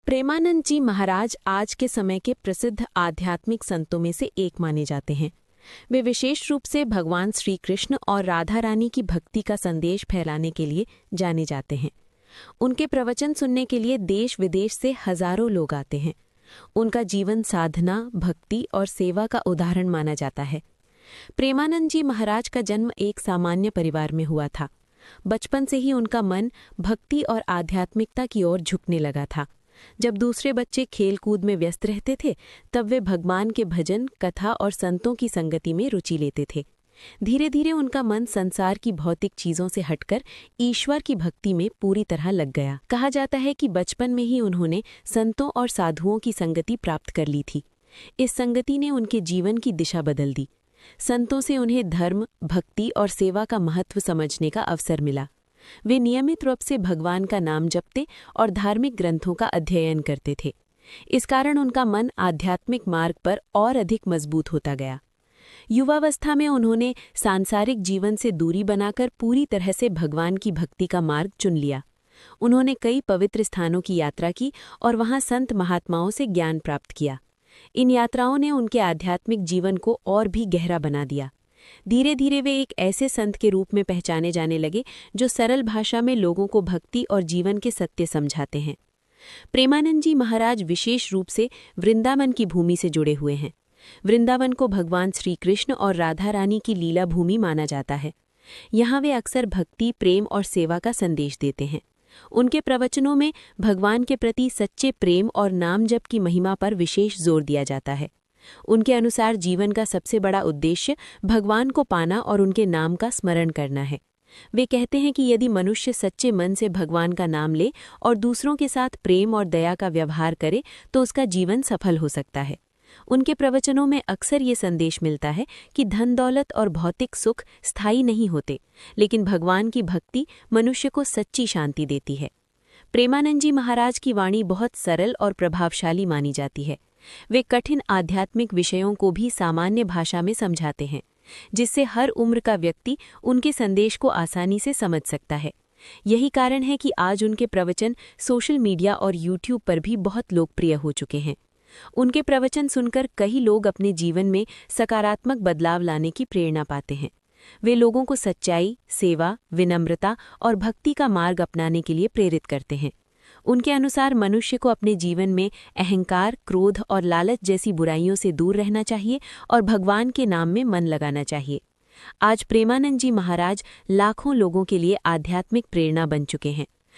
प्रेमानंद जी महाराज आज के समय के प्रसिद्ध आध्यात्मिक संतों में से एक माने जाते हैं। वे विशेष रूप से भगवान श्री कृष्ण और राधा रानी की भक्ति का संदेश फैलाने के लिए जाने जाते हैं। उनके प्रवचन सुनने के लिए देश विदेश से हजारों लोग आते हैं। उनका जीवन साधना, भक्ति और सेवा का उदाहरण माना जाता है। प्रेमानंद जी महाराज का जन्म एक सामान्य परिवार में हुआ था। बचपन से ही उनका मन भक्ति और आध्यात्मिकता की ओर झुकने लगा था। जब दूसरे बच्चे खेलकूद में व्यस्त रहते थे, तब वे भगवान के भजन, कथा और संतों की संगति में रुचि लेते थे। धीरे धीरे उनका मन संसार की भौतिक चीजों से हटकर ईश्वर की भक्ति में पूरी तरह लग गया। कहा जाता है कि बचपन में ही उन्होंने संतों और साधुओं की संगति प्राप्त कर ली थी। इस संगति ने उनके जीवन की दिशा बदल दी। संतों से उन्हें धर्म, भक्ति और सेवा का महत्व समझने का अवसर मिला। वे नियमित रूप से भगवान का नाम जपते और धार्मिक ग्रंथों का अध्ययन करते थे। इस कारण उनका मन आध्यात्मिक मार्ग पर और अधिक मजबूत होता गया। युवावस्था में उन्होंने सांसारिक जीवन से दूरी बनाकर पूरी तरह से भगवान की भक्ति का मार्ग चुन लिया। उन्होंने कई पवित्र स्थानों की यात्रा की और वहां संत महात्माओं से ज्ञान प्राप्त किया। इन यात्राओं ने उनके आध्यात्मिक जीवन को और भी गहरा बना दिया। धीरे धीरे वे एक ऐसे संत के रूप में पहचाने जाने लगे जो सरल भाषा में लोगों को भक्ति और जीवन के सत्य समझाते हैं। प्रेमानंद जी महाराज विशेष रूप से वृंदावन की भूमि से जुड़े हुए हैं। वृंदावन को भगवान श्री कृष्ण और राधा रानी की लीला भूमि माना जाता है। यहाँ वे अक्सर भक्ति, प्रेम और सेवा का संदेश देते हैं। उनके प्रवचनों में भगवान के प्रति सच्चे प्रेम और नाम जप की महिमा पर विशेष जोर दिया जाता है। उनके अनुसार जीवन का सबसे बड़ा उद्देश्य भगवान को पाना और उनके नाम का स्मरण करना है। वे कहते हैं कि यदि मनुष्य सच्चे मन से भगवान का नाम ले और दूसरों के साथ प्रेम और दया का व्यवहार करे तो उसका जीवन सफल हो सकता है। उनके प्रवचनों में अक्सर ये संदेश मिलता है कि धन दौलत और भौतिक सुख स्थायी नहीं होते, लेकिन भगवान की भक्ति मनुष्य को सच्ची शांति देती है। प्रेमानंद जी महाराज की वाणी बहुत सरल और प्रभावशाली मानी जाती है। वे कठिन आध्यात्मिक विषयों को भी सामान्य भाषा में समझाते हैं, जिससे हर उम्र का व्यक्ति उनके संदेश को आसानी से समझ सकता है। यही कारण है कि आज उनके प्रवचन सोशल मीडिया और यूट्यूब पर भी बहुत लोकप्रिय हो चुके हैं। उनके प्रवचन सुनकर कई लोग अपने जीवन में सकारात्मक बदलाव लाने की प्रेरणा पाते हैं। वे लोगों को सच्चाई, सेवा, विनम्रता और भक्ति का मार्ग अपनाने के लिए प्रेरित करते हैं। उनके अनुसार मनुष्य को अपने जीवन में अहंकार, क्रोध और लालच जैसी बुराइयों से दूर रहना चाहिए और भगवान के नाम में मन लगाना चाहिए। आज प्रेमानंद जी महाराज लाखों लोगों के लिए आध्यात्मिक प्रेरणा बन चुके हैं।